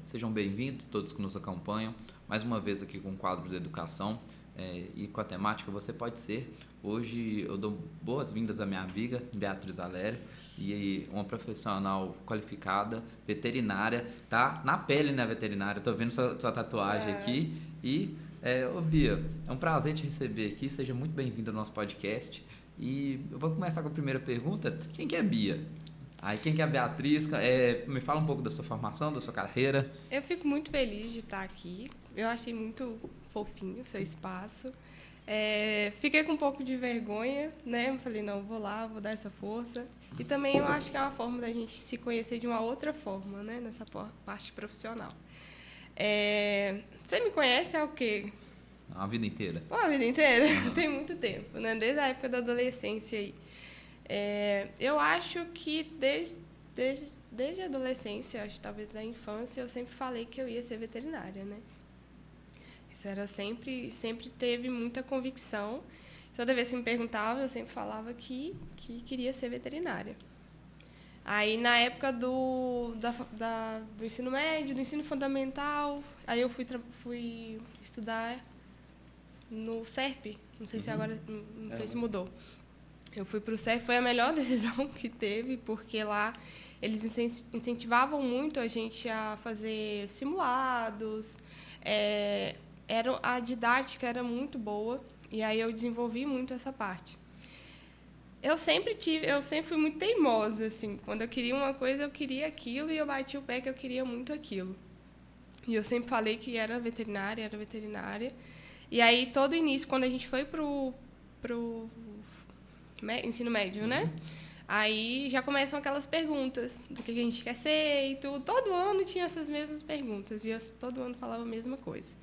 Sejam bem-vindos todos que nos acompanham, mais uma vez aqui com o quadro de educação e com a temática Você Pode Ser. Hoje eu dou boas-vindas à minha amiga Beatriz Valério, e uma profissional qualificada, veterinária, tá na pele, né, veterinária? Tô vendo sua tatuagem aqui e, ô Bia, é um prazer te receber aqui, seja muito bem-vindo ao nosso podcast. E eu vou começar com a primeira pergunta. Quem que é Bia? Aí, quem que é a Beatriz? Me fala um pouco da sua formação, da sua carreira. Eu fico muito feliz de estar aqui. Eu achei muito fofinho o seu espaço. Fiquei com um pouco de vergonha, né? Eu falei, não, vou lá, vou dar essa força. E também eu acho que é uma forma da gente se conhecer de uma outra forma, né? Nessa parte profissional. Você me conhece há o quê? A vida inteira. A vida inteira? Tem muito tempo, né? Desde a época da adolescência aí. Eu acho que desde a adolescência, acho que talvez da infância, eu sempre falei que eu ia ser veterinária, né? Isso era sempre teve muita convicção. Toda vez que me perguntava, eu sempre falava que queria ser veterinária. Aí, na época do ensino médio, do ensino fundamental, aí eu fui estudar no SERP. Não sei se agora, não sei se mudou. Eu fui para o SERP, foi a melhor decisão que teve, porque lá eles incentivavam muito a gente a fazer simulados, a didática era muito boa, e aí eu desenvolvi muito essa parte. Eu sempre fui muito teimosa, assim, quando eu queria uma coisa, eu queria aquilo, e eu bati o pé que eu queria muito aquilo. E eu sempre falei que era veterinária, e aí todo início, quando a gente foi pro ensino médio, né? Aí já começam aquelas perguntas do que a gente quer ser e tudo. Todo ano tinha essas mesmas perguntas e eu todo ano falava a mesma coisa.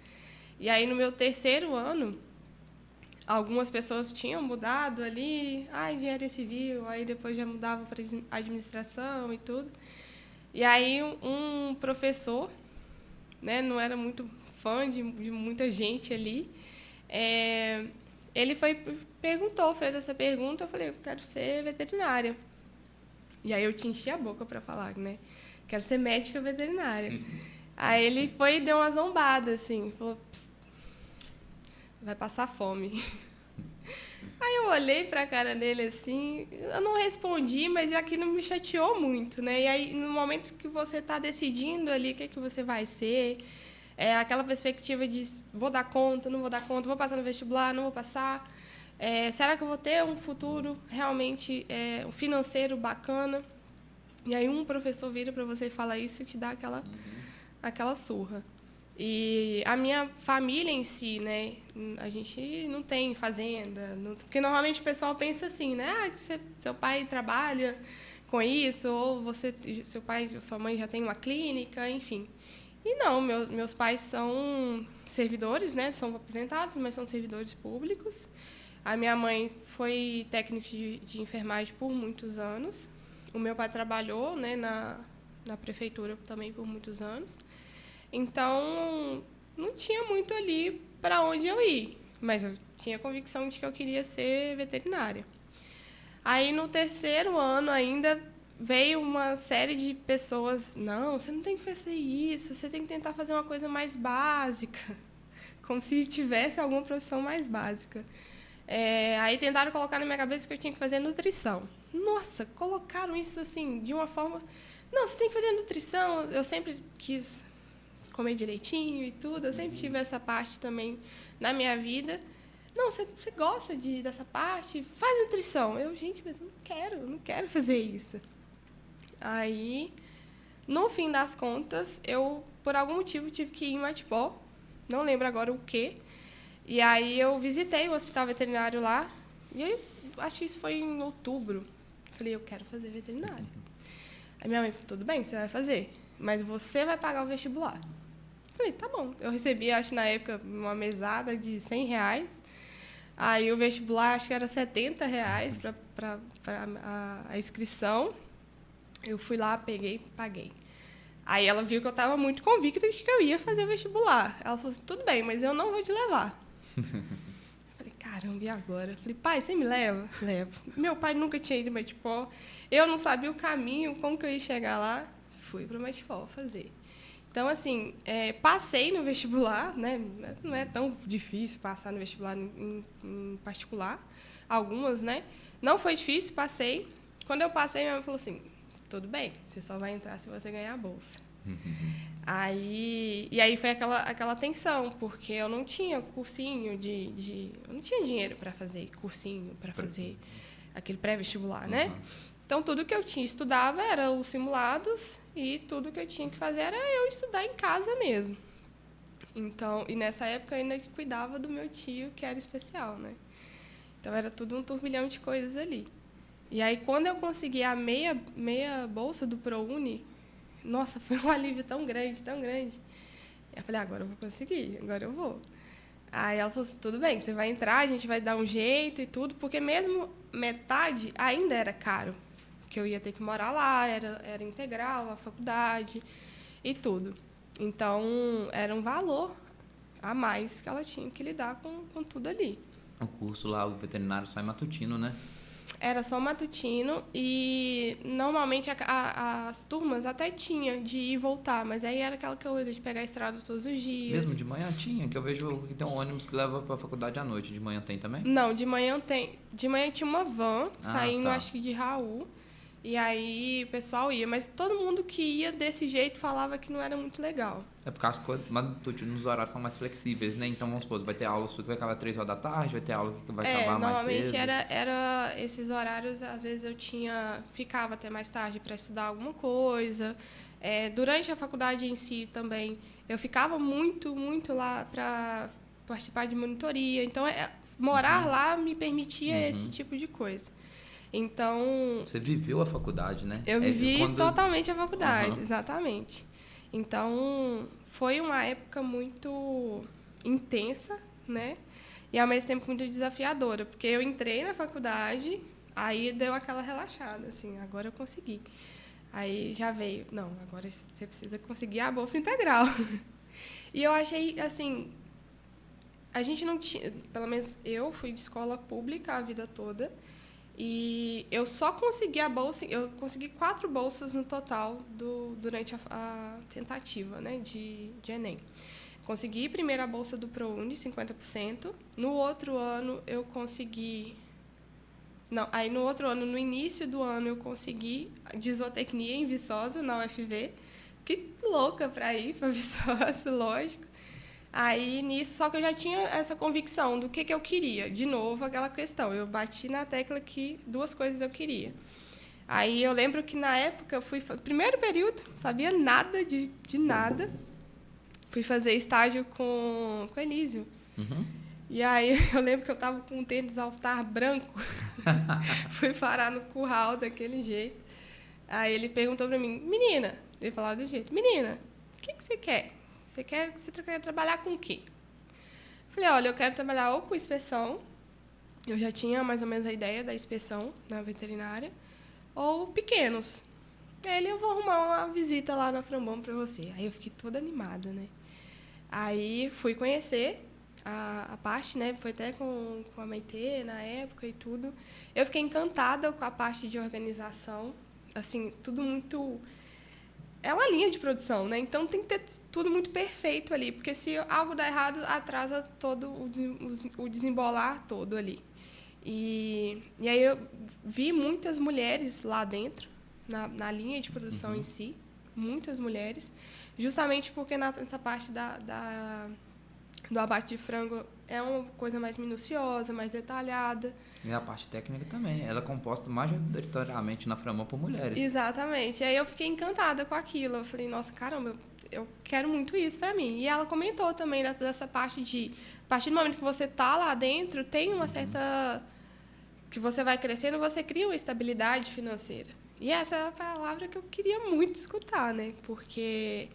E aí, no meu terceiro ano, algumas pessoas tinham mudado ali, engenharia civil, aí depois já mudava para administração e tudo. E aí, um professor, né, não era muito fã de muita gente ali, ele fez essa pergunta, eu falei, eu quero ser veterinária. E aí eu te enchi a boca para falar, né? Quero ser médica veterinária. Aí ele foi e deu uma zombada, assim, falou, vai passar fome. Aí eu olhei para a cara dele, assim, eu não respondi, mas aquilo me chateou muito, né? E aí, no momento que você está decidindo ali o que você vai ser, aquela perspectiva de vou dar conta, não vou dar conta, vou passar no vestibular, não vou passar, será que eu vou ter um futuro realmente um financeiro bacana? E aí um professor vira para você e fala isso e te dá aquela surra. E a minha família em si, né, a gente não tem fazenda, porque normalmente o pessoal pensa assim, né, seu pai trabalha com isso, ou seu pai, sua mãe já tem uma clínica, enfim. E não, meus pais são servidores, né, são aposentados, mas são servidores públicos. A minha mãe foi técnica de enfermagem por muitos anos. O meu pai trabalhou, né, na prefeitura também por muitos anos. Então, não tinha muito ali para onde eu ir, mas eu tinha convicção de que eu queria ser veterinária. Aí, no terceiro ano ainda, veio uma série de pessoas, não, você não tem que fazer isso, você tem que tentar fazer uma coisa mais básica, como se tivesse alguma profissão mais básica. Aí tentaram colocar na minha cabeça que eu tinha que fazer nutrição. Nossa, colocaram isso assim, de uma forma... Não, você tem que fazer nutrição. Eu sempre quis comer direitinho e tudo, eu sempre tive essa parte também na minha vida. Não, você gosta dessa parte? Faz nutrição. Gente, mas eu não quero fazer isso. Aí, no fim das contas, eu, por algum motivo, tive que ir em Matipó. Não lembro agora o quê. E aí eu visitei o hospital veterinário lá. E aí, acho que isso foi em outubro. Falei, eu quero fazer veterinário. Aí minha mãe falou, tudo bem, você vai fazer, mas você vai pagar o vestibular. Falei, tá bom. Eu recebi, acho na época, uma mesada de R$100. Aí o vestibular, acho que era R$70 para a inscrição. Eu fui lá, peguei, paguei. Aí ela viu que eu estava muito convicta de que eu ia fazer o vestibular. Ela falou assim, tudo bem, mas eu não vou te levar. Falei, caramba, e agora? Falei, pai, você me leva? Levo. Meu pai nunca tinha ido em Matipó. Eu não sabia o caminho, como que eu ia chegar lá. Fui para Matipó fazer. Então, assim, passei no vestibular, né? Não é tão difícil passar no vestibular em particular. Algumas, né? Não foi difícil, passei. Quando eu passei, minha mãe falou assim, tudo bem, você só vai entrar se você ganhar a bolsa. E aí foi aquela tensão, porque eu não tinha cursinho eu não tinha dinheiro para fazer cursinho, para fazer aquele pré-vestibular, né? Então, tudo que eu estudava era os simulados e tudo que eu tinha que fazer era eu estudar em casa mesmo. Então, e nessa época eu ainda cuidava do meu tio, que era especial, né? Então, era tudo um turbilhão de coisas ali. E aí, quando eu consegui a meia bolsa do ProUni, nossa, foi um alívio tão grande, tão grande. Eu falei, agora eu vou conseguir, agora eu vou. Aí ela falou assim, tudo bem, você vai entrar, a gente vai dar um jeito e tudo, porque mesmo metade ainda era caro, porque eu ia ter que morar lá, era integral, a faculdade e tudo. Então, era um valor a mais que ela tinha que lidar com tudo ali. O curso lá, o veterinário, só é matutino, né? Era só matutino e normalmente as turmas até tinha de ir e voltar, mas aí era aquela coisa de pegar a estrada todos os dias. Mesmo de manhã tinha, que eu vejo que tem um ônibus que leva para a faculdade à noite. De manhã tem também? Não, de manhã tem. De manhã tinha uma van saindo, tá. acho que de Raul. E aí o pessoal ia, mas todo mundo que ia desse jeito falava que não era muito legal. É porque as coisas nos horários são mais flexíveis, né? Então, vamos supor, vai ter aula que vai acabar 3 horas da tarde, vai ter aula que vai acabar mais cedo. Normalmente era esses horários, às vezes eu ficava até mais tarde para estudar alguma coisa. Durante a faculdade em si também, eu ficava muito, muito lá para participar de monitoria. Então, morar lá me permitia esse tipo de coisa. Então... Você viveu a faculdade, né? Eu vivi totalmente a faculdade, exatamente. Então, foi uma época muito intensa, né? E, ao mesmo tempo, muito desafiadora. Porque eu entrei na faculdade, aí deu aquela relaxada, assim, agora eu consegui. Aí já veio, não, agora você precisa conseguir a bolsa integral. E eu achei, assim, a gente não tinha... Pelo menos eu fui de escola pública a vida toda. E eu só consegui a bolsa, eu consegui 4 bolsas no total durante a tentativa, né, de Enem. Consegui primeiro a bolsa do ProUni, 50%. No outro ano, eu consegui... Não, aí no outro ano, no início do ano, eu consegui de zootecnia em Viçosa, na UFV. Fiquei louca para ir para Viçosa, lógico. Aí, nisso, só que eu já tinha essa convicção do que eu queria. De novo, aquela questão. Eu bati na tecla que 2 coisas eu queria. Aí, eu lembro que, na época, eu fui... Primeiro período, não sabia nada de nada. Fui fazer estágio com o Elísio. E aí, eu lembro que eu estava com um tênis All-Star branco. Fui parar no curral daquele jeito. Aí, ele perguntou para mim, menina... Ele falava do jeito, menina, o que você quer? Você quer trabalhar com o quê? Falei, olha, eu quero trabalhar ou com inspeção, eu já tinha mais ou menos a ideia da inspeção na veterinária, ou pequenos. Aí eu vou arrumar uma visita lá na Frambom para você. Aí eu fiquei toda animada, né? Aí fui conhecer a parte, né? Foi até com a Maitê na época e tudo. Eu fiquei encantada com a parte de organização, assim, tudo muito... É uma linha de produção, né? Então tem que ter tudo muito perfeito ali, porque se algo dá errado, atrasa todo o desembolar todo ali. E aí eu vi muitas mulheres lá dentro, na linha de produção em si, muitas mulheres, justamente porque nessa parte do abate de frango é uma coisa mais minuciosa, mais detalhada. E a parte técnica também. Ela é composta majoritariamente na Frambom por mulheres. Exatamente. E aí eu fiquei encantada com aquilo. Eu falei, nossa, caramba, eu quero muito isso para mim. E ela comentou também dessa parte de... A partir do momento que você tá lá dentro, tem uma certa... Que você vai crescendo, você cria uma estabilidade financeira. E essa é a palavra que eu queria muito escutar, né? Porque...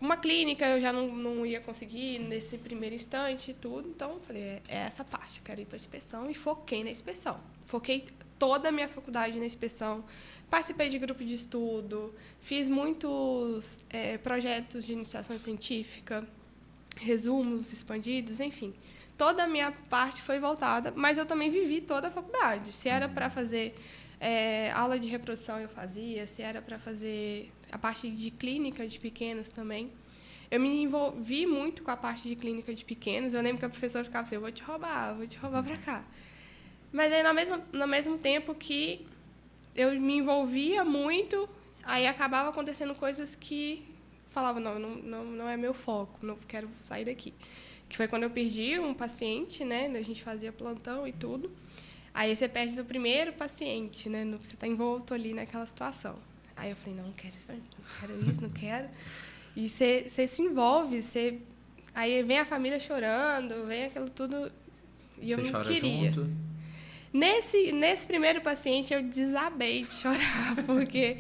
uma clínica eu já não ia conseguir nesse primeiro instante e tudo. Então, eu falei, é essa parte. Eu quero ir para a inspeção e foquei na inspeção. Foquei toda a minha faculdade na inspeção. Participei de grupo de estudo. Fiz muitos projetos de iniciação científica, resumos expandidos, enfim. Toda a minha parte foi voltada, mas eu também vivi toda a faculdade. Se era para fazer aula de reprodução eu fazia, se era para fazer a parte de clínica de pequenos também. Eu me envolvi muito com a parte de clínica de pequenos. Eu lembro que a professora ficava assim, eu vou te roubar para cá. Mas aí, no mesmo tempo que eu me envolvia muito, aí acabava acontecendo coisas que falava, não é meu foco, não quero sair daqui. Que foi quando eu perdi um paciente, né? A gente fazia plantão e tudo. Aí você perde o primeiro paciente, né? Você está envolto ali naquela situação. Aí eu falei, não quero isso, não quero. E você se envolve, aí vem a família chorando, vem aquilo tudo, e eu não queria. Junto? Nesse primeiro paciente eu desabei de chorar, porque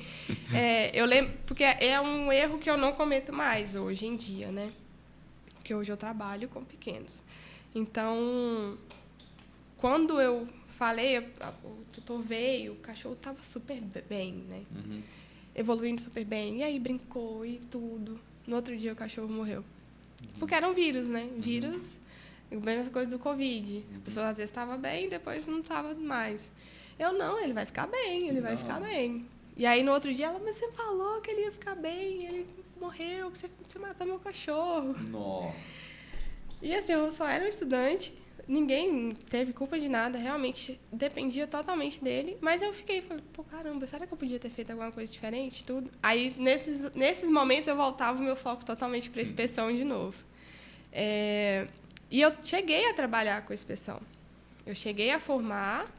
eu lembro, porque é um erro que eu não cometo mais hoje em dia, né? Porque hoje eu trabalho com pequenos. Então, quando eu falei, o tutor veio, o cachorro estava super bem, né? Uhum. Evoluindo super bem. E aí brincou e tudo. No outro dia o cachorro morreu. Uhum. Porque era um vírus, né? Uhum. Vírus, a mesma coisa do Covid. Uhum. A pessoa às vezes estava bem, depois não estava mais. Ele vai ficar bem, ele vai ficar bem. E aí no outro dia ela, mas você falou que ele ia ficar bem, ele morreu, que você matou meu cachorro. Nossa. E assim, eu só era um estudante. Ninguém teve culpa de nada, realmente dependia totalmente dele. Mas eu falei, pô, caramba, será que eu podia ter feito alguma coisa diferente? Tudo. Aí, nesses momentos, eu voltava o meu foco totalmente para a inspeção de novo. E eu cheguei a trabalhar com a inspeção. Eu cheguei a formar,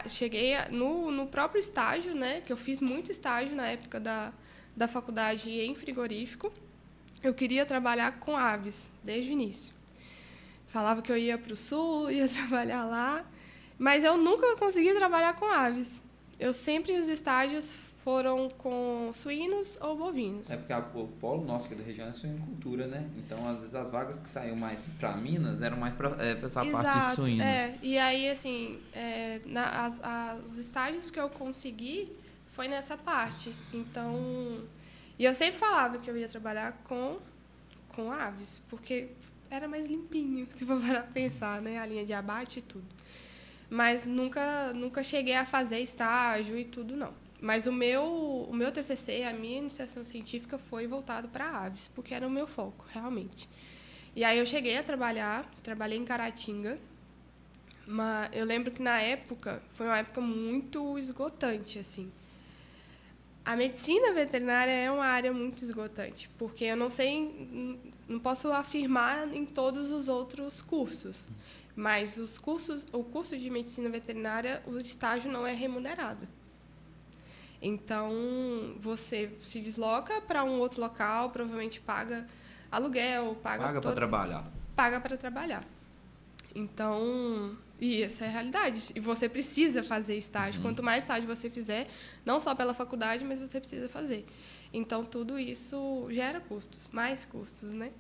cheguei no próprio estágio, né? Que eu fiz muito estágio na época da faculdade em frigorífico. Eu queria trabalhar com aves, desde o início. Falava que eu ia para o sul, ia trabalhar lá, mas eu nunca consegui trabalhar com aves. Os estágios foram com suínos ou bovinos. É porque o polo nosso aqui da região é suinocultura, né? Então, às vezes, as vagas que saíam mais para Minas eram mais para essa parte de suínos. E aí, assim, os estágios que eu consegui foi nessa parte. Então, e eu sempre falava que eu ia trabalhar com aves, porque era mais limpinho, se for para pensar, né? A linha de abate e tudo. Mas nunca cheguei a fazer estágio e tudo, não. Mas o meu TCC, a minha iniciação científica foi voltado para aves, porque era o meu foco, realmente. E aí eu cheguei a trabalhei em Caratinga, mas eu lembro que na época, foi uma época muito esgotante, assim. A medicina veterinária é uma área muito esgotante, porque eu não posso afirmar em todos os outros cursos, mas o curso de medicina veterinária, o estágio não é remunerado. Então, você se desloca para um outro local, provavelmente paga aluguel, paga para trabalhar. Paga para trabalhar. Então, e essa é a realidade. E você precisa fazer estágio. Uhum. Quanto mais estágio você fizer, não só pela faculdade, mas você precisa fazer. Então, tudo isso gera custos, mais custos, né?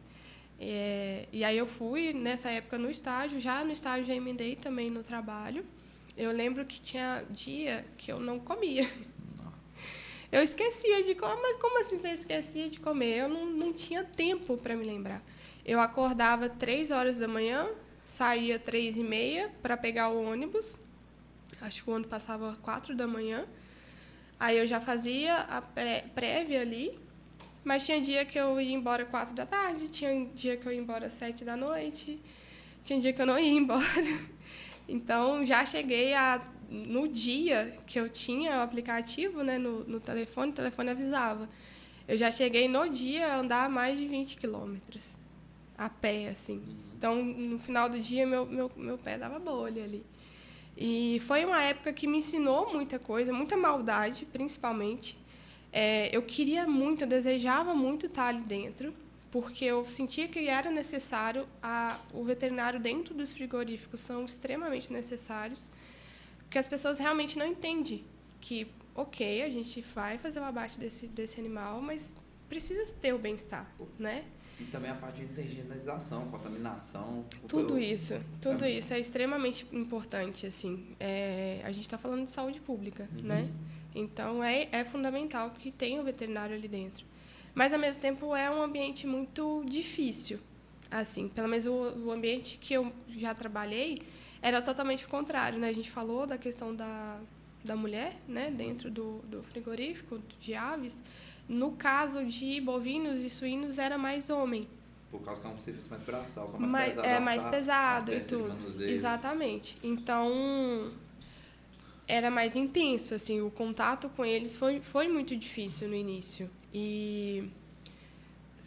E aí eu fui, nessa época, no estágio. Já no estágio, já emendei também no trabalho. Eu lembro que tinha dia que eu não comia. Eu esquecia de comer. Mas como assim você esquecia de comer? Eu não tinha tempo para me lembrar. Eu acordava 3h da manhã, saía 3h30 para pegar o ônibus. Acho que o ônibus passava 4 da manhã. Aí eu já fazia a prévia ali. Mas tinha dia que eu ia embora 4 da tarde, tinha dia que eu ia embora 7 da noite, tinha dia que eu não ia embora. Então, já cheguei no dia que eu tinha o aplicativo, né, no telefone, o telefone avisava. Eu já cheguei no dia a andar mais de 20 quilômetros a pé, assim. Então, no final do dia, meu pé dava bolha ali. E foi uma época que me ensinou muita coisa, muita maldade, principalmente. Eu queria muito, eu desejava muito estar ali dentro, porque eu sentia que era necessário, o veterinário dentro dos frigoríficos são extremamente necessários, porque as pessoas realmente não entendem que, ok, a gente vai fazer o abate desse animal, mas precisa ter o bem-estar, né? E também a parte de higienização, contaminação. Tudo isso é extremamente importante, assim. A gente está falando de saúde pública, né? Então, é fundamental que tenha o veterinário ali dentro. Mas, ao mesmo tempo, é um ambiente muito difícil. Assim, pelo menos o ambiente que eu já trabalhei era totalmente o contrário, né? A gente falou da questão da mulher, né, dentro do frigorífico de aves. No caso de bovinos e suínos, era mais homem. Por causa que é um serviço mais braçal, são mais pesados. É mais pesado e tudo. Exatamente. Então, era mais intenso, assim, o contato com eles foi muito difícil no início. E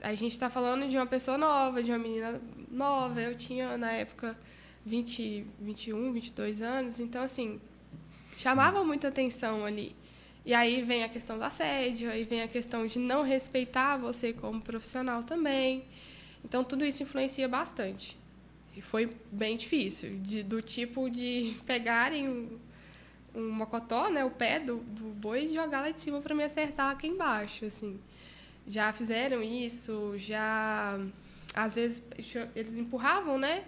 a gente está falando de uma pessoa nova, de uma menina nova. Eu tinha, na época, 21, 22 anos. Então, assim, chamava muita atenção ali. E aí vem a questão do assédio, aí vem a questão de não respeitar você como profissional também. Então, tudo isso influencia bastante. E foi bem difícil, do tipo de pegarem um mocotó, né, o pé do boi, e jogar lá de cima para me acertar aqui embaixo, assim. Já fizeram isso, já... Às vezes, eles empurravam, né,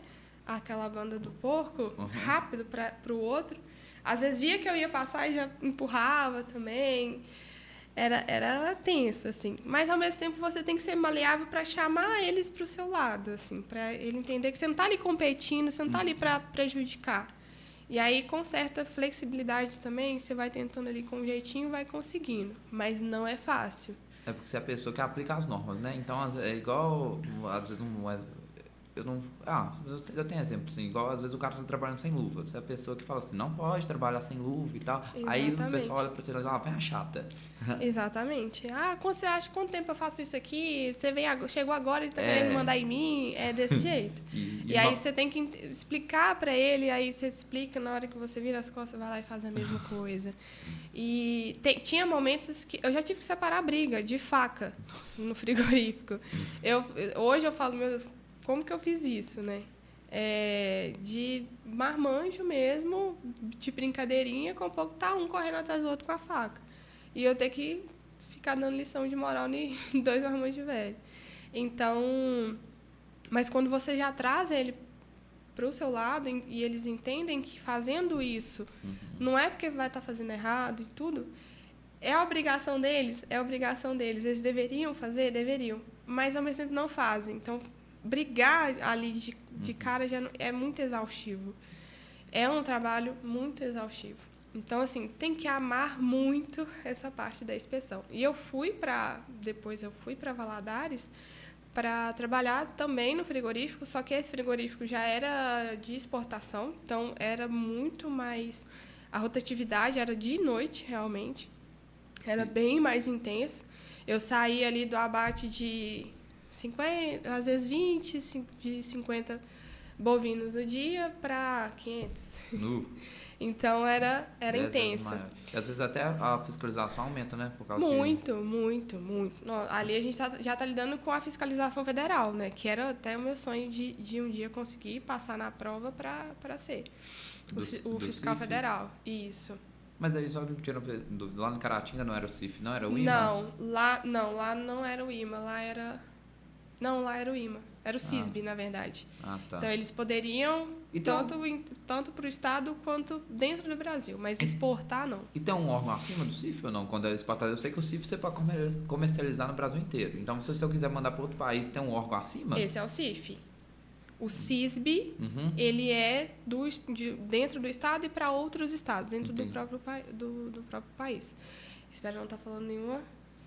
aquela banda do porco rápido para o outro. Às vezes, via que eu ia passar e já empurrava também. Era tenso, assim. Mas, ao mesmo tempo, você tem que ser maleável para chamar eles para o seu lado, assim, para ele entender que você não está ali competindo, você não está ali para prejudicar. E aí, com certa flexibilidade também, você vai tentando ali com um jeitinho, vai conseguindo. Mas não é fácil. É porque você é a pessoa que aplica as normas, né? Então, é igual... Às vezes não é... Eu não... eu tenho exemplo, assim, igual às vezes o cara está trabalhando sem luva. Você é a pessoa que fala assim, não pode trabalhar sem luva e tal. Exatamente. Aí o pessoal olha para você e fala, vem a chata. Exatamente. Você acha quanto tempo eu faço isso aqui? Você chegou agora e está querendo mandar em mim? É desse jeito. E aí você tem que explicar para ele, aí você explica, na hora que você vira as costas, vai lá e faz a mesma coisa. E tinha momentos que eu já tive que separar a briga de faca. Nossa. No frigorífico. Hoje eu falo, meu Deus, como que eu fiz isso, né? De marmanjo mesmo, de brincadeirinha, com pouco tá um correndo atrás do outro com a faca. E eu ter que ficar dando lição de moral em 2 marmanjos velhos. Então, mas quando você já traz ele para o seu lado e eles entendem que fazendo isso não é porque vai estar fazendo errado e tudo, é a obrigação deles, Eles deveriam fazer? Deveriam. Mas, ao mesmo tempo, não fazem. Então, brigar ali de cara já é muito exaustivo. É um trabalho muito exaustivo. Então, assim, tem que amar muito essa parte da inspeção. E depois eu fui para Valadares para trabalhar também no frigorífico, só que esse frigorífico já era de exportação, então era muito mais... A rotatividade era de noite, realmente. Era bem mais intenso. Eu saía ali do abate de 50, às vezes 20, de 50 bovinos o dia para 500. Então, era intenso. E às vezes até a fiscalização aumenta, né? Por causa muito. Ali a gente já está lidando com a fiscalização federal, né? Que era até o meu sonho de um dia conseguir passar na prova para ser o fiscal CIF? Federal. Isso. Mas aí só lá no Caratinga não era o CIF, não era o IMA? Lá não era o IMA, lá era o IMA. Era o CISB, na verdade. Tá. Então, eles poderiam, tanto para o Estado quanto dentro do Brasil, mas exportar, não. E tem um órgão acima do CIF ou não? Quando é exportado, eu sei que o CIF você pode comercializar no Brasil inteiro. Então, se eu quiser mandar para outro país, tem um órgão acima? Esse é o CIF. O CISB, ele é dentro do Estado e para outros estados, dentro do próprio país. Espero não estar falando nenhuma...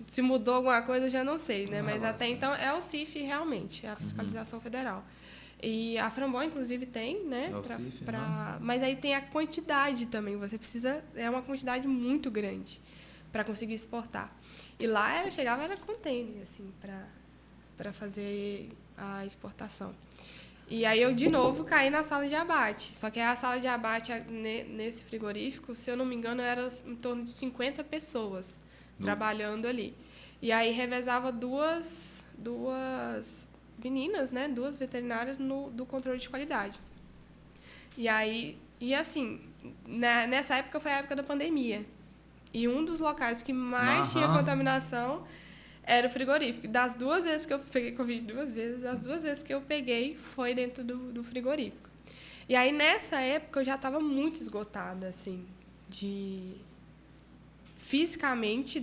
Se mudou alguma coisa, eu já não sei, né? Mas até então é o CIF realmente, é a fiscalização federal. E a Frambom, inclusive, tem, né? Mas aí tem a quantidade também. Você precisa... É uma quantidade muito grande para conseguir exportar. E lá chegava container, assim, para fazer a exportação. E aí eu, de novo, caí na sala de abate. Só que a sala de abate nesse frigorífico, se eu não me engano, era em torno de 50 pessoas trabalhando ali. E aí revezava duas meninas, né? 2 veterinárias do controle de qualidade. E assim, nessa época foi a época da pandemia. E um dos locais que mais tinha contaminação era o frigorífico. Das 2 vezes que eu peguei Covid, 2 vezes, das 2 vezes que eu peguei foi dentro do frigorífico. E aí, nessa época, eu já estava muito esgotada, assim, fisicamente,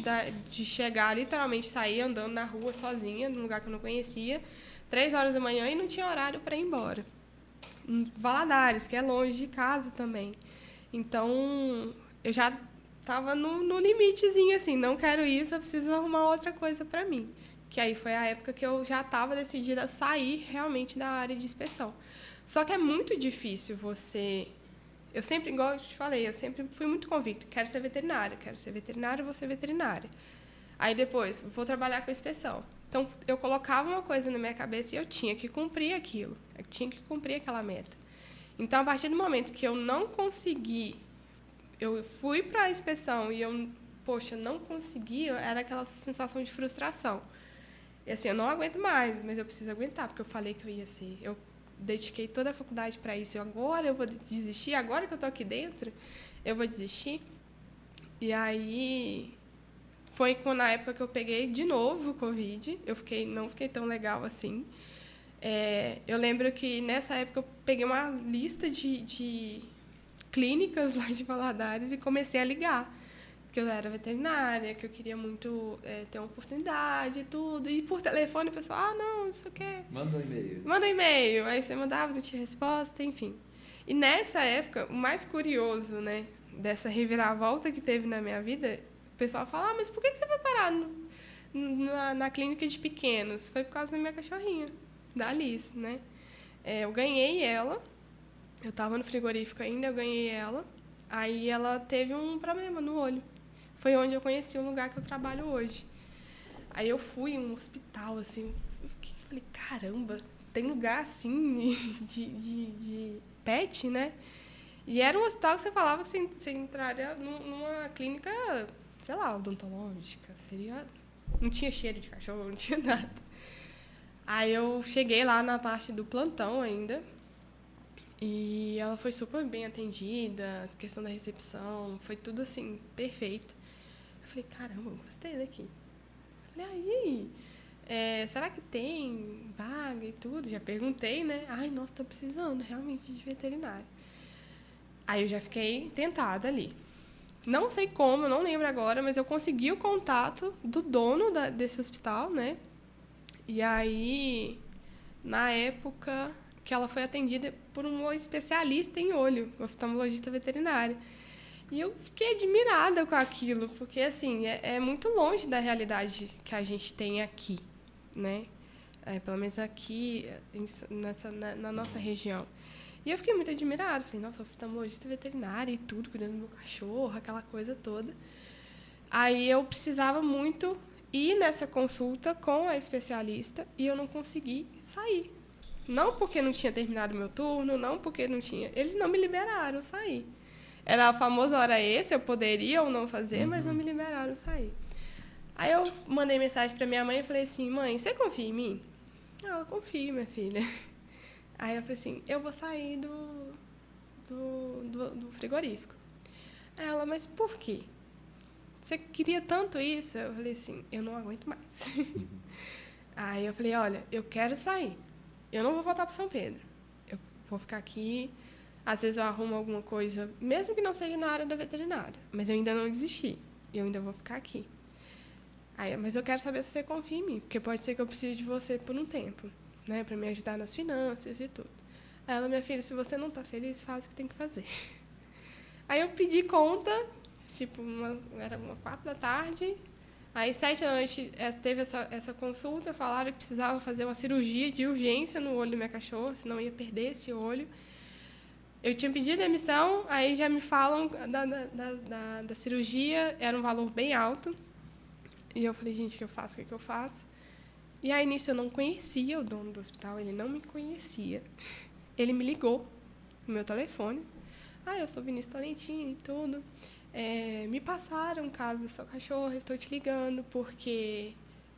de chegar, literalmente, sair andando na rua sozinha, num lugar que eu não conhecia, 3 horas da manhã e não tinha horário para ir embora. Em Valadares, que é longe de casa também. Então, eu já tava no limitezinho, assim, não quero isso, eu preciso arrumar outra coisa para mim. Que aí foi a época que eu já estava decidida a sair realmente da área de inspeção. Só que é muito difícil você... Eu sempre, igual eu te falei, eu sempre fui muito convicta. Quero ser veterinária, vou ser veterinária. Aí depois, vou trabalhar com inspeção. Então, eu colocava uma coisa na minha cabeça e eu tinha que cumprir aquilo. Eu tinha que cumprir aquela meta. Então, a partir do momento que eu não consegui... Eu fui para a inspeção e eu, poxa, não consegui, era aquela sensação de frustração. E assim, eu não aguento mais, mas eu preciso aguentar, porque eu falei que eu ia ser. Eu dediquei toda a faculdade para isso. E agora eu vou desistir? Agora que eu estou aqui dentro, eu vou desistir? E aí, foi na época que eu peguei de novo o Covid. Não fiquei tão legal assim. Eu lembro que, nessa época, eu peguei uma lista de clínicas lá de Valadares e comecei a ligar. Que eu era veterinária, que eu queria muito ter uma oportunidade e tudo. E por telefone, o pessoal, não sei o quê. Manda um e-mail. Manda um e-mail. Aí você mandava, não tinha resposta, enfim. E nessa época, o mais curioso, né, dessa reviravolta que teve na minha vida, o pessoal fala, mas por que você foi parar na clínica de pequenos? Foi por causa da minha cachorrinha, da Alice, né? Eu ganhei ela, eu estava no frigorífico ainda, eu ganhei ela. Aí ela teve um problema no olho. Foi onde eu conheci o lugar que eu trabalho hoje. Aí eu fui em um hospital, assim, falei, caramba, tem lugar assim de pet, né? E era um hospital que você falava que você entraria numa clínica, sei lá, odontológica, não tinha cheiro de cachorro, não tinha nada. Aí eu cheguei lá na parte do plantão ainda, e ela foi super bem atendida, questão da recepção, foi tudo assim, perfeito. Eu falei, caramba, eu gostei daqui. Falei, aí, será que tem vaga e tudo? Já perguntei, né? Ai, nossa, tô precisando realmente de veterinário. Aí eu já fiquei tentada ali. Não sei como, eu não lembro agora, mas eu consegui o contato do dono desse hospital, né? E aí, na época que ela foi atendida por um especialista em olho, oftalmologista veterinário. E eu fiquei admirada com aquilo, porque, assim, é muito longe da realidade que a gente tem aqui, né? Pelo menos aqui, na nossa região. E eu fiquei muito admirada. Falei, nossa, oftalmologista veterinária e tudo, cuidando do meu cachorro, aquela coisa toda. Aí eu precisava muito ir nessa consulta com a especialista e eu não consegui sair. Não porque não tinha terminado o meu turno, não porque não tinha... Eles não me liberaram sair. Era a famosa hora extra, eu poderia ou não fazer, mas não me liberaram sair. Aí eu mandei mensagem para minha mãe e falei assim, mãe, você confia em mim? Ela, confia, minha filha. Aí eu falei assim, eu vou sair do frigorífico. Aí ela, mas por quê? Você queria tanto isso? Eu falei assim, eu não aguento mais. Aí eu falei, olha, eu quero sair. Eu não vou voltar para São Pedro. Eu vou ficar aqui. Às vezes eu arrumo alguma coisa, mesmo que não seja na área da veterinária. Mas eu ainda não desisti. Eu ainda vou ficar aqui. Aí, mas eu quero saber se você confia em mim, porque pode ser que eu precise de você por um tempo, né, para me ajudar nas finanças e tudo. Aí ela, minha filha, se você não está feliz, faz o que tem que fazer. Aí eu pedi conta, tipo, era 16h. Aí, 19h, teve essa consulta, falaram que precisava fazer uma cirurgia de urgência no olho do meu cachorro, senão ia perder esse olho. Eu tinha pedido demissão, aí já me falam da cirurgia, era um valor bem alto. E eu falei, gente, o que eu faço, o que eu faço? E aí, nisso, eu não conhecia o dono do hospital, ele não me conhecia. Ele me ligou no meu telefone. Eu sou Vinícius Tolentino e tudo. Me passaram um caso do seu cachorro, estou te ligando porque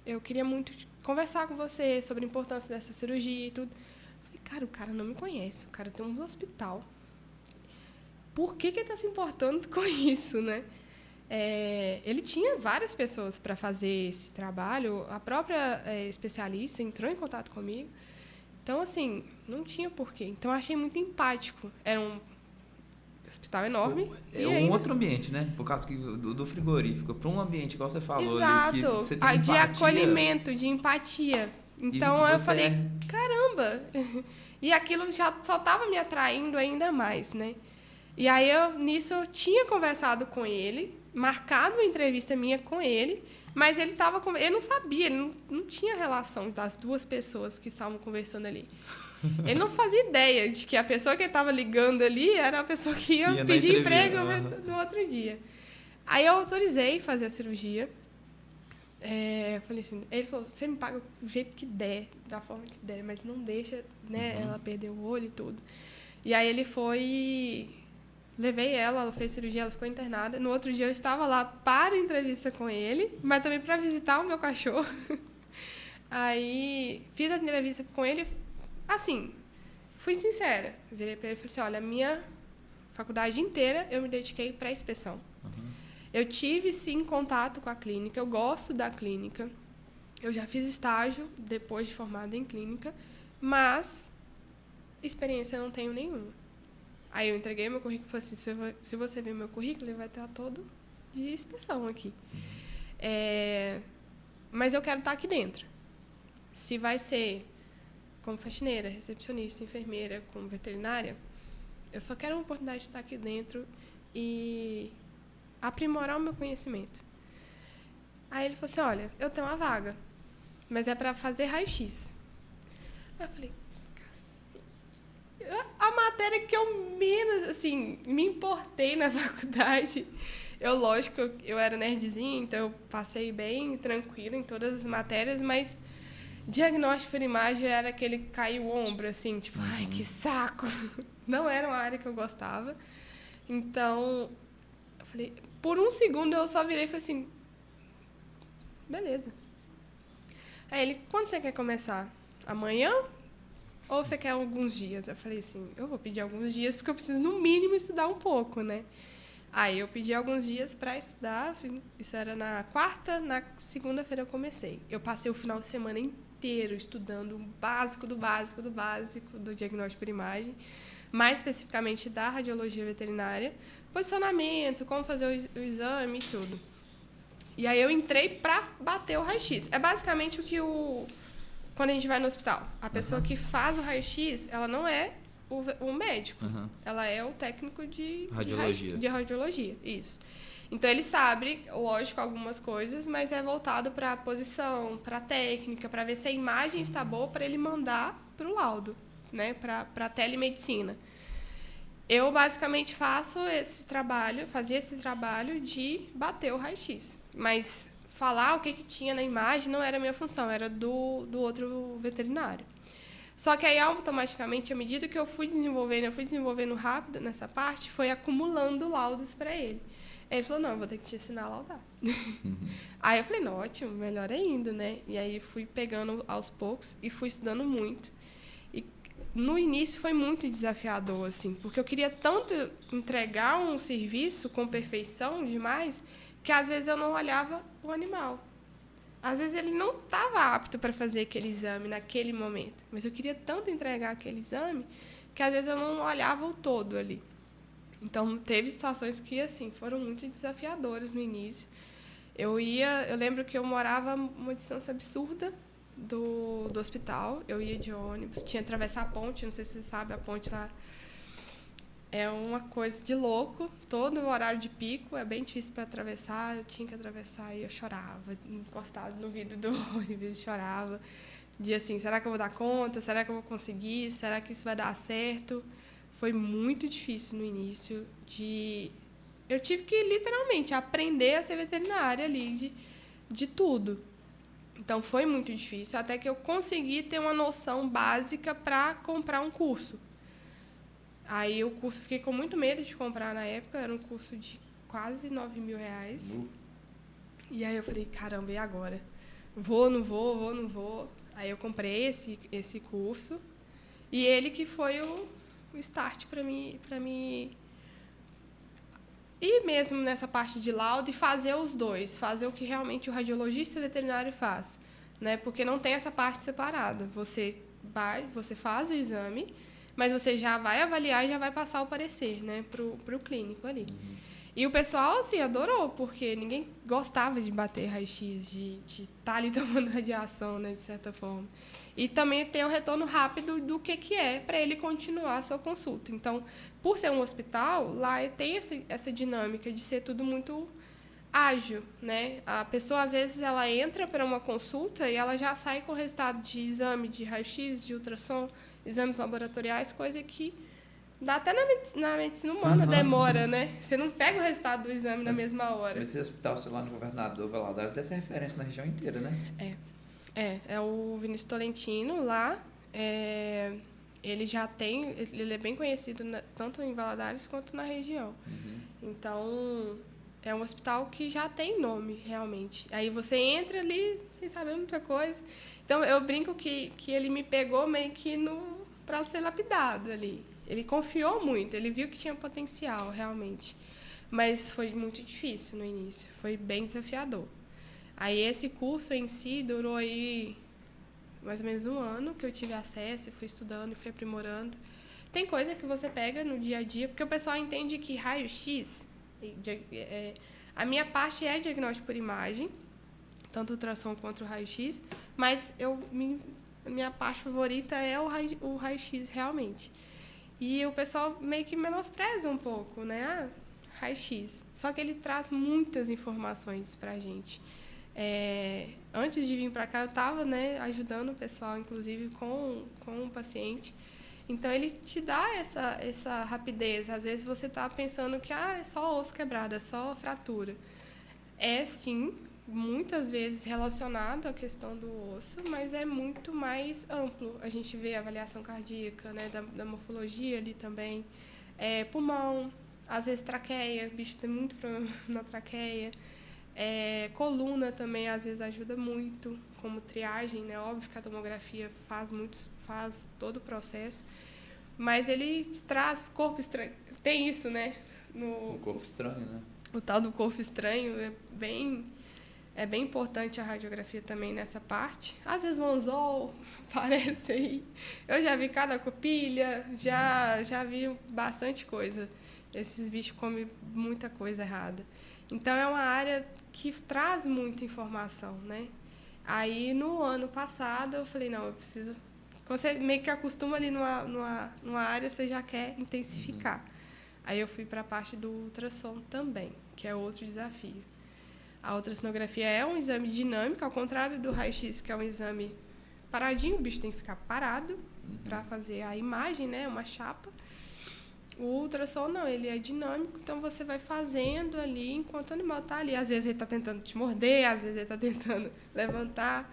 eu queria muito conversar com você sobre a importância dessa cirurgia e tudo. Falei, cara, o cara não me conhece, o cara tem um hospital. Por que ele está se importando com isso, né? Ele tinha várias pessoas para fazer esse trabalho, a própria especialista entrou em contato comigo. Então, assim, não tinha porquê. Então, eu achei muito empático. Era um hospital enorme. Outro ambiente, né? Por causa do frigorífico, para um ambiente, igual você falou. Exato. Ali, que você tem de empatia, acolhimento, de empatia. Então, eu falei, caramba! E aquilo já só estava me atraindo ainda mais, né? E aí, nisso, eu tinha conversado com ele, marcado uma entrevista minha com ele, mas ele não sabia, ele não tinha relação das duas pessoas que estavam conversando ali. Ele não fazia ideia de que a pessoa que ele estava ligando ali era a pessoa que ia pedir emprego no outro dia. Aí eu autorizei fazer a cirurgia. Eu falei assim, ele falou, você me paga do jeito que der, da forma que der, mas não deixa, né, ela perder o olho e tudo. E aí ele foi, levei ela fez cirurgia, ela ficou internada. No outro dia eu estava lá para a entrevista com ele, mas também para visitar o meu cachorro. Aí fiz a entrevista com ele, assim, fui sincera. Virei para ele e falei assim, olha, a minha faculdade inteira eu me dediquei para a inspeção. Eu tive, sim, contato com a clínica, eu gosto da clínica. Eu já fiz estágio depois de formada em clínica, mas experiência eu não tenho nenhuma. Aí eu entreguei meu currículo e falei assim, se você ver meu currículo, ele vai estar todo de inspeção aqui. Mas eu quero estar aqui dentro. Se vai ser como faxineira, recepcionista, enfermeira, como veterinária, eu só quero uma oportunidade de estar aqui dentro e aprimorar o meu conhecimento. Aí ele falou assim, olha, eu tenho uma vaga, mas é para fazer raio-x. Aí eu falei, cacete. A matéria que eu menos, assim, me importei na faculdade. Lógico, eu era nerdzinha, então eu passei bem tranquila em todas as matérias, mas diagnóstico por imagem era aquele que caiu o ombro, assim, tipo, ai, que saco. Não era uma área que eu gostava. Então, eu falei, por um segundo eu só virei e falei assim, beleza. Aí ele, quando você quer começar? Amanhã? Ou você quer alguns dias? Eu falei assim, eu vou pedir alguns dias porque eu preciso, no mínimo, estudar um pouco, né? Aí eu pedi alguns dias para estudar, isso era na quarta, na segunda-feira eu comecei. Eu passei o final de semana inteiro estudando o básico do básico do básico do diagnóstico por imagem, mais especificamente da radiologia veterinária, posicionamento, como fazer o exame e tudo. E aí eu entrei para bater o raio-x. É basicamente o que quando a gente vai no hospital, a pessoa que faz o raio-x, ela não é o médico, ela é o técnico de radiologia, isso. Então ele sabe, lógico, algumas coisas, mas é voltado para a posição, para a técnica, para ver se a imagem está boa para ele mandar para o laudo, né, para a telemedicina. Eu basicamente fazia esse trabalho de bater o raio-x, mas falar o que tinha na imagem não era minha função, era do outro veterinário. Só que aí, automaticamente, à medida que eu fui desenvolvendo rápido nessa parte, foi acumulando laudos para ele. Ele falou, não, eu vou ter que te ensinar a laudar. Aí eu falei, não, ótimo, melhor ainda, né? E aí fui pegando aos poucos e fui estudando muito. E no início foi muito desafiador, assim, porque eu queria tanto entregar um serviço com perfeição demais, que às vezes eu não olhava o animal. Às vezes ele não estava apto para fazer aquele exame naquele momento, mas eu queria tanto entregar aquele exame que às vezes eu não olhava o todo ali. Então teve situações que assim foram muito desafiadoras no início. Eu lembro que eu morava uma distância absurda do hospital. Eu ia de ônibus, tinha que atravessar a ponte, não sei se você sabe, a ponte lá é uma coisa de louco. Todo o horário de pico é bem difícil para atravessar. Eu tinha que atravessar e eu chorava, encostado no vidro do ônibus, chorava. De assim, será que eu vou dar conta? Será que eu vou conseguir? Será que isso vai dar certo? Foi muito difícil no início. Eu tive que, literalmente, aprender a ser veterinária ali, de tudo. Então, foi muito difícil, até que eu consegui ter uma noção básica para comprar um curso. Aí o curso, fiquei com muito medo de comprar na época, era um curso de quase R$9.000. E aí eu falei, caramba, e agora? Vou, não vou. Aí eu comprei esse curso, e ele que foi o start para mim ir mesmo nessa parte de laudo e fazer os dois, fazer o que realmente o radiologista veterinário faz, né? Porque não tem essa parte separada. Você faz o exame, mas você já vai avaliar e já vai passar o parecer, né, pro clínico ali. E o pessoal, assim, adorou, porque ninguém gostava de bater raio-x, de estar ali tomando radiação, né, de certa forma. E também ter o retorno rápido do que é, para ele continuar a sua consulta. Então, por ser um hospital, lá tem essa dinâmica de ser tudo muito ágil, né? A pessoa, às vezes, ela entra para uma consulta e ela já sai com o resultado de exame de raio-x, de ultrassom, exames laboratoriais, coisa que dá até na medicina humana, demora, né? Você não pega o resultado do exame na mesma hora. Esse hospital, sei lá, no Governador Valadares, deve ser referência na região inteira, né? É o Vinícius Tolentino lá. Ele já tem, ele é bem conhecido tanto em Valadares quanto na região. Então, é um hospital que já tem nome, realmente. Aí você entra ali sem saber muita coisa. Então, eu brinco que ele me pegou meio que para ser lapidado ali. Ele confiou muito, ele viu que tinha potencial, realmente. Mas foi muito difícil no início, foi bem desafiador. Aí, esse curso em si durou aí mais ou menos 1 ano que eu tive acesso, fui estudando, fui aprimorando. Tem coisa que você pega no dia a dia, porque o pessoal entende que raio-x, a minha parte é diagnóstico por imagem, tanto o ultrassom quanto o raio-x, mas a minha parte favorita é o raio-x, realmente. E o pessoal meio que menospreza um pouco, né? Raio-x. Só que ele traz muitas informações pra gente. Antes de vir para cá, eu estava, né, ajudando o pessoal, inclusive com um paciente. Então, ele te dá essa rapidez. Às vezes, você está pensando que é só osso quebrado, é só fratura. É, sim, muitas vezes relacionado à questão do osso, mas é muito mais amplo. A gente vê a avaliação cardíaca, né, da morfologia ali também. Pulmão, às vezes traqueia, o bicho tem muito problema na traqueia. Coluna também, às vezes, ajuda muito, como triagem, né? Óbvio que a tomografia faz todo o processo, mas ele traz corpo estranho. Tem isso, né? O corpo estranho, né? O tal do corpo estranho é bem importante a radiografia também nessa parte. Às vezes, um anzol aparece aí. Eu já vi cada copilha, já vi bastante coisa. Esses bichos comem muita coisa errada. Então, é uma área que traz muita informação, né? Aí, no ano passado, eu falei, não, eu preciso... Quando você meio que acostuma ali numa área, você já quer intensificar. Aí, eu fui para a parte do ultrassom também, que é outro desafio. A ultrassonografia é um exame dinâmico, ao contrário do raio-x, que é um exame paradinho, o bicho tem que ficar parado para fazer a imagem, né? Uma chapa. O ultrassom não, ele é dinâmico, então você vai fazendo ali enquanto o animal está ali. Às vezes ele está tentando te morder, às vezes ele está tentando levantar.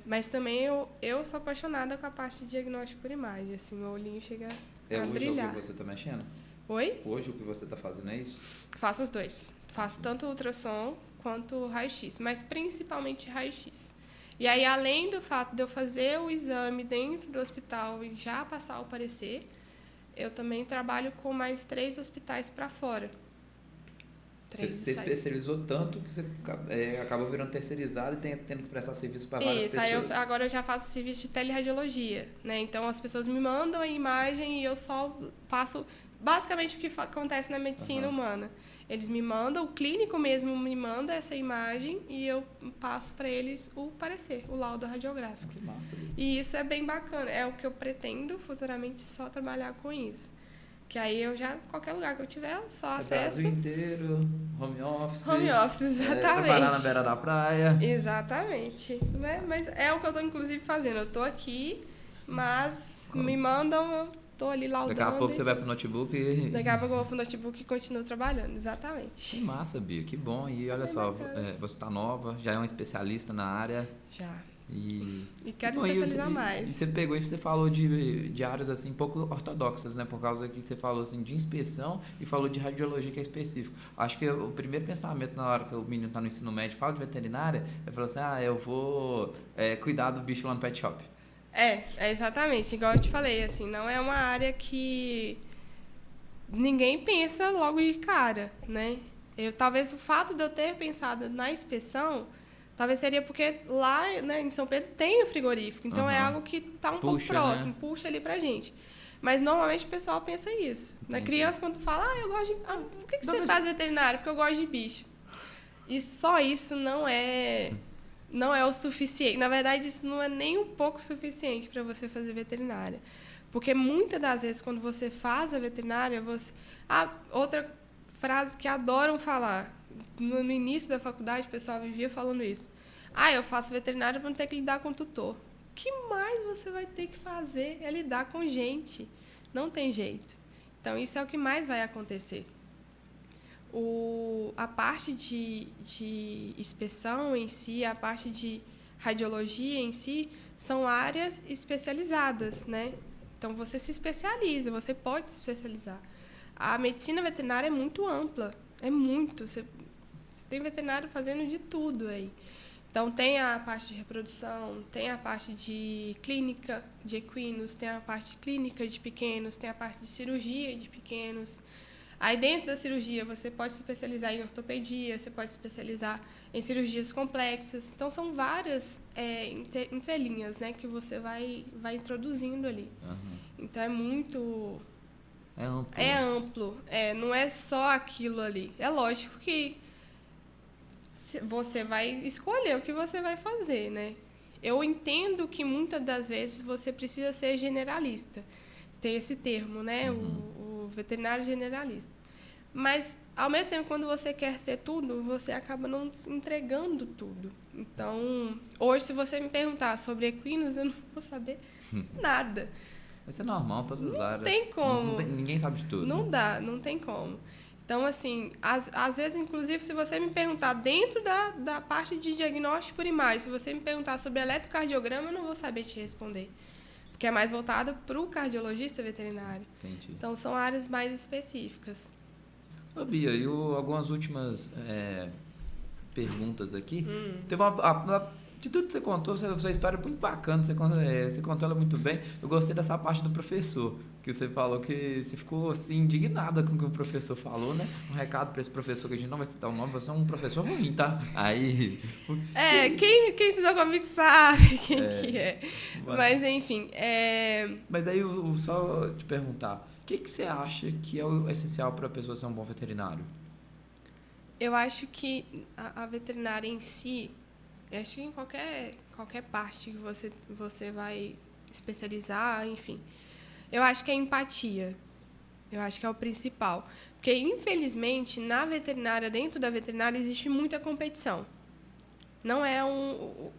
Mas também eu sou apaixonada com a parte de diagnóstico por imagem. Assim, meu olhinho chega a brilhar. Hoje o que você está mexendo? Oi? Hoje o que você está fazendo é isso? Faço os dois. Faço tanto o ultrassom quanto o raio-x, mas principalmente raio-x. E aí, além do fato de eu fazer o exame dentro do hospital e já passar o parecer, eu também trabalho com mais 3 hospitais para fora. Você especializou tanto que você acabou virando terceirizado e tendo que prestar serviço para várias pessoas. Isso, agora eu já faço serviço de teleradiologia, né? Então, as pessoas me mandam a imagem e eu só passo basicamente o que acontece na medicina humana. Eles me mandam, o clínico mesmo me manda essa imagem e eu passo para eles o parecer, o laudo radiográfico. Que massa. E isso é bem bacana. É o que eu pretendo futuramente só trabalhar com isso. Que aí eu já, qualquer lugar que eu tiver, eu só acesso. Brasil inteiro, home office. Home office, exatamente. Trabalhar na beira da praia. Exatamente. Né? Mas é o que eu estou, inclusive, fazendo. Eu estou aqui, mas me mandam, eu estou ali laudando. Daqui a pouco você vai pro notebook e... Daqui a pouco eu vou pro notebook e continuo trabalhando, exatamente. Que massa, Bia, que bom. E olha só, você está nova, já é uma especialista na área. Já. E quero especializar mais. E você pegou e você falou de áreas assim pouco ortodoxas, né? Por causa que você falou assim de inspeção e falou de radiologia, que é específico. Acho que o primeiro pensamento na hora que o menino está no ensino médio fala de veterinária é falar assim, eu vou cuidar do bicho lá no pet shop. É exatamente, igual eu te falei, assim, não é uma área que ninguém pensa logo de cara, né? Talvez o fato de eu ter pensado na inspeção, talvez seria porque lá, né, em São Pedro tem o frigorífico, então é algo que está um pouco próximo, né? Puxa ali pra gente. Mas normalmente o pessoal pensa isso. Na criança, quando fala, eu gosto de... por que você faz veterinário? Porque eu gosto de bicho. E só isso não é o suficiente. Na verdade, isso não é nem um pouco suficiente para você fazer veterinária. Porque muitas das vezes, quando você faz a veterinária, frase que adoram falar. No início da faculdade, o pessoal vivia falando isso. Eu faço veterinária para não ter que lidar com tutor. O que mais você vai ter que fazer é lidar com gente. Não tem jeito. Então, isso é o que mais vai acontecer. A parte de inspeção em si, a parte de radiologia em si, são áreas especializadas, né? Então, você se especializa, você pode se especializar. A medicina veterinária é muito ampla, é muito. Você tem veterinário fazendo de tudo aí. Então, tem a parte de reprodução, tem a parte de clínica de equinos, tem a parte de clínica de pequenos, tem a parte de cirurgia de pequenos. Aí, dentro da cirurgia, você pode se especializar em ortopedia, você pode se especializar em cirurgias complexas. Então, são várias entrelinhas, né, que você vai introduzindo ali. Uhum. Então, é muito... É amplo. É amplo. Não é só aquilo ali. É lógico que você vai escolher o que você vai fazer, né? Eu entendo que muitas das vezes você precisa ser generalista. Tem esse termo, né? O veterinário generalista. Mas, ao mesmo tempo, quando você quer ser tudo, você acaba não entregando tudo. Então, hoje, se você me perguntar sobre equinos, eu não vou saber nada. Isso é normal, todas as áreas. Não tem como. Ninguém sabe de tudo. Não dá, não tem como. Então, assim, às vezes, inclusive, se você me perguntar dentro da parte de diagnóstico por imagem, se você me perguntar sobre eletrocardiograma, eu não vou saber te responder. Porque é mais voltado para o cardiologista veterinário. Entendi. Então, são áreas mais específicas. Ô, Bia, e algumas últimas perguntas aqui. Teve de tudo que você contou, sua história é muito bacana, você contou ela muito bem. Eu gostei dessa parte do professor, que você falou que você ficou assim, indignada com o que o professor falou, né? Um recado para esse professor, que a gente não vai citar o nome, você é um professor ruim, tá? Aí... Quem estudou comigo sabe quem que é. Mas, enfim... Mas aí, só te perguntar, o que você acha que é o essencial para a pessoa ser um bom veterinário? Eu acho que a veterinária em si... Eu acho que em qualquer parte que você vai especializar, enfim. Eu acho que é empatia. Eu acho que é o principal. Porque, infelizmente, na veterinária, dentro da veterinária, existe muita competição. Não é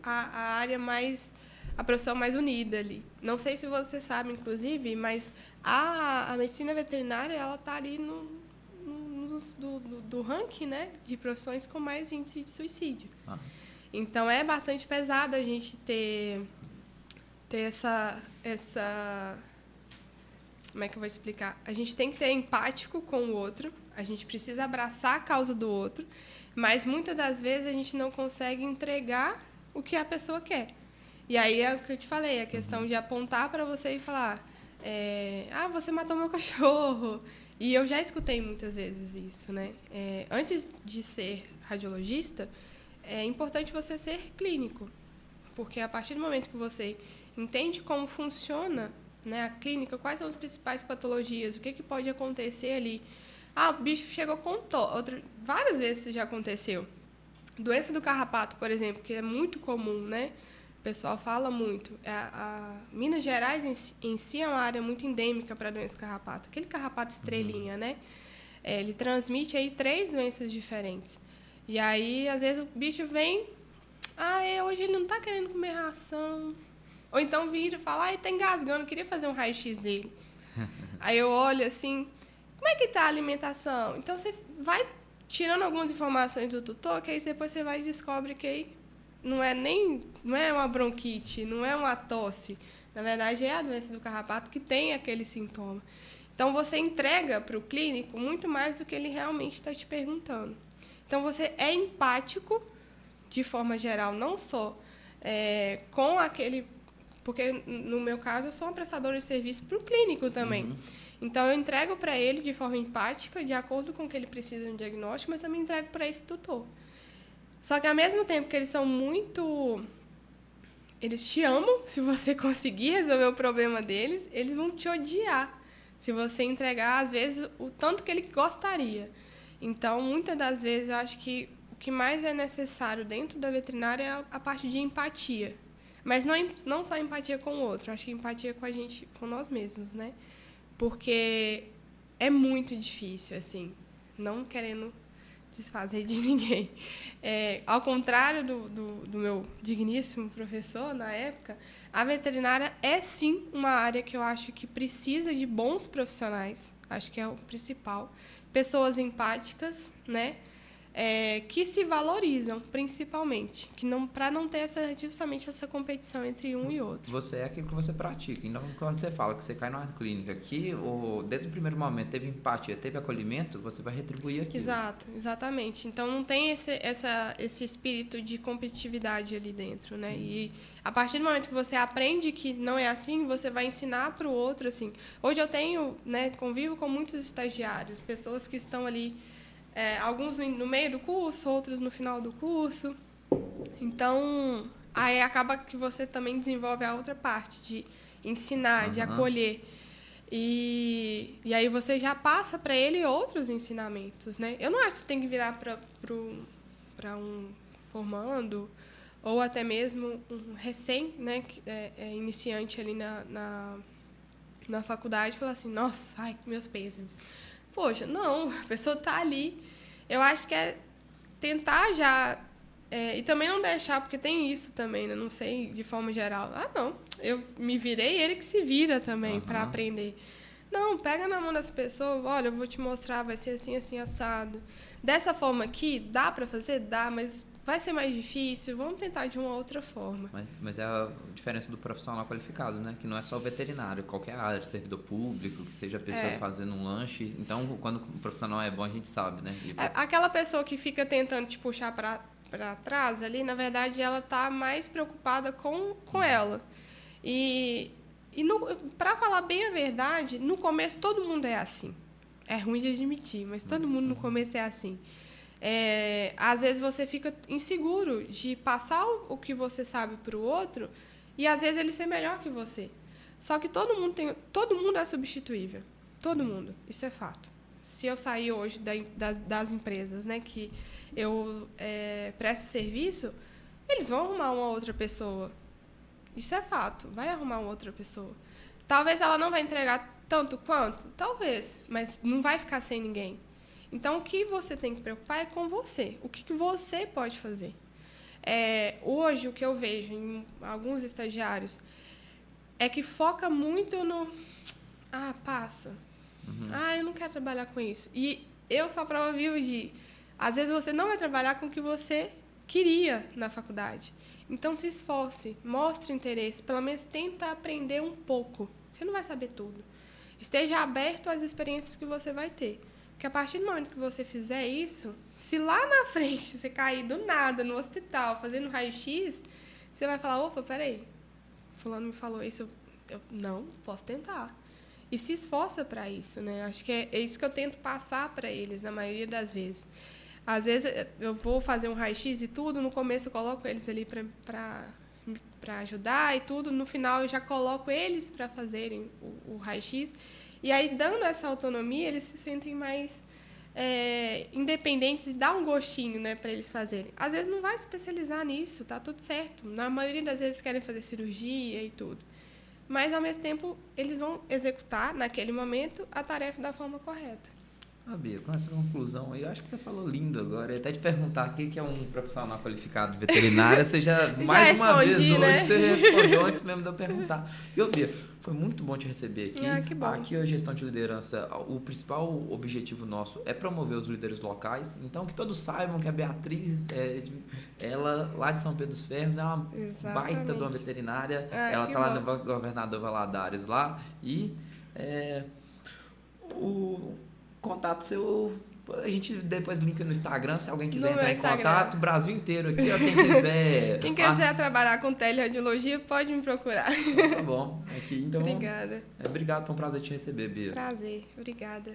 a área mais... a profissão mais unida ali. Não sei se você sabe, inclusive, mas a medicina veterinária, ela está ali do ranking, né, de profissões com mais índice de suicídio. Então, é bastante pesado a gente ter essa... Como é que eu vou explicar? A gente tem que ser empático com o outro, a gente precisa abraçar a causa do outro, mas muitas das vezes a gente não consegue entregar o que a pessoa quer. E aí é o que eu te falei, a questão de apontar para você e falar você matou meu cachorro. E eu já escutei muitas vezes isso, né? Antes de ser radiologista, é importante você ser clínico, porque a partir do momento que você entende como funciona, né, a clínica, quais são as principais patologias, o que pode acontecer ali. O bicho chegou com várias vezes isso já aconteceu. Doença do carrapato, por exemplo, que é muito comum, né? O pessoal fala muito. Minas Gerais em si é uma área muito endêmica para a doença do carrapato. Aquele carrapato estrelinha, né? Ele transmite aí 3 doenças diferentes. E aí, às vezes, o bicho vem... hoje ele não está querendo comer ração. Ou então vira e fala, ele está engasgando, eu queria fazer um raio-x dele. Aí eu olho assim, como é que está a alimentação? Então, você vai tirando algumas informações do tutor, que aí depois você vai e descobre que não é uma bronquite, não é uma tosse. Na verdade, é a doença do carrapato que tem aquele sintoma. Então, você entrega para o clínico muito mais do que ele realmente está te perguntando. Então, você é empático, de forma geral, não só com aquele... Porque, no meu caso, eu sou uma prestadora de serviço para o clínico também. Então, eu entrego para ele de forma empática, de acordo com o que ele precisa no diagnóstico, mas também entrego para esse tutor. Só que, ao mesmo tempo que eles são muito... Eles te amam, se você conseguir resolver o problema deles, eles vão te odiar, se você entregar, às vezes, o tanto que ele gostaria. Então, muitas das vezes, eu acho que o que mais é necessário dentro da veterinária é a parte de empatia. Mas não só empatia com o outro, acho que empatia com a gente, com nós mesmos, né? Porque é muito difícil, assim. não querendo desfazer de ninguém. Ao contrário do meu digníssimo professor, na época, a veterinária é, sim, uma área que eu acho que precisa de bons profissionais, acho que é o principal. Pessoas empáticas, né? Que se valorizam, principalmente, para não ter justamente essa competição entre um e outro. Você é aquilo que você pratica. Então, quando você fala que você cai numa clínica que desde o primeiro momento teve empatia, teve acolhimento, você vai retribuir aquilo. Exatamente. Então, não tem esse espírito de competitividade ali dentro, né? E a partir do momento que você aprende que não é assim, você vai ensinar para o outro, assim. Hoje eu tenho, né, convivo com muitos estagiários, pessoas que estão ali, alguns no meio do curso, outros no final do curso. Então, aí acaba que você também desenvolve a outra parte de ensinar, de acolher. E aí você já passa para ele outros ensinamentos, né? Eu não acho que você tem que virar para um formando ou até mesmo um recém, né, iniciante ali na faculdade e falar assim, nossa, ai, meus pêsames. Poxa, não, a pessoa está ali. Eu acho que é tentar já... e também não deixar, porque tem isso também, né? Não sei, de forma geral. Ah, não, eu me virei, ele que se vira também para aprender. Não, pega na mão das pessoas, olha, eu vou te mostrar, vai ser assim, assim, assado. Dessa forma aqui, dá para fazer? Dá, mas vai ser mais difícil, vamos tentar de uma outra forma. Mas é a diferença do profissional qualificado, né? Que não é só o veterinário, qualquer área, servidor público, que seja a pessoa fazendo um lanche. Então, quando o profissional é bom, a gente sabe, né? Aquela pessoa que fica tentando te puxar para trás ali, na verdade, ela tá mais preocupada com ela. E para falar bem a verdade, no começo todo mundo é assim. É ruim de admitir, mas todo mundo no começo é assim. Às vezes você fica inseguro de passar o que você sabe para o outro e às vezes ele ser melhor que você. Só que todo mundo é substituível. Todo mundo. Isso é fato. Se eu sair hoje das empresas, né, que eu presto serviço, eles vão arrumar uma outra pessoa. Isso é fato. Vai arrumar uma outra pessoa. Talvez ela não vai entregar tanto quanto? Talvez. Mas não vai ficar sem ninguém. Então, o que você tem que preocupar é com você. O que você pode fazer? Hoje, o que eu vejo em alguns estagiários é que foca muito no... Ah, passa. Ah, eu não quero trabalhar com isso. E eu sou a prova viva de... Às vezes, você não vai trabalhar com o que você queria na faculdade. Então, se esforce, mostre interesse. Pelo menos, tenta aprender um pouco. Você não vai saber tudo. Esteja aberto às experiências que você vai ter. Porque a partir do momento que você fizer isso, se lá na frente você cair do nada no hospital fazendo raio-x, você vai falar, opa, peraí, fulano me falou isso, eu não, posso tentar. E se esforça para isso, né? Acho que é isso que eu tento passar para eles, na maioria das vezes. Às vezes eu vou fazer um raio-x e tudo, no começo eu coloco eles ali para ajudar e tudo, no final eu já coloco eles para fazerem o raio-x. E aí, dando essa autonomia, eles se sentem mais independentes e dá um gostinho, né, para eles fazerem. Às vezes não vai se especializar nisso, tá tudo certo. Na maioria das vezes querem fazer cirurgia e tudo. Mas, ao mesmo tempo, eles vão executar, naquele momento, a tarefa da forma correta. Bia, com essa conclusão aí, eu acho que você falou lindo agora. Eu ia até te perguntar o que é um profissional qualificado de veterinária. Você já mais uma vez hoje, né? Você respondeu antes mesmo de eu perguntar. E, Bia, foi muito bom te receber aqui. Que bom. Aqui, a Gestão de Liderança, o principal objetivo nosso é promover os líderes locais. Então, que todos saibam que a Beatriz, ela lá de São Pedro dos Ferros, é uma baita de uma veterinária. Ela está lá no Governador Valadares lá. E o contato seu, a gente depois linka no Instagram, se alguém quiser entrar em contato, Brasil inteiro aqui, ó, quem quiser trabalhar com teleradiologia, pode me procurar. Tá bom. Aqui, então, obrigada. Obrigado, foi um prazer te receber, Bia. Prazer, obrigada.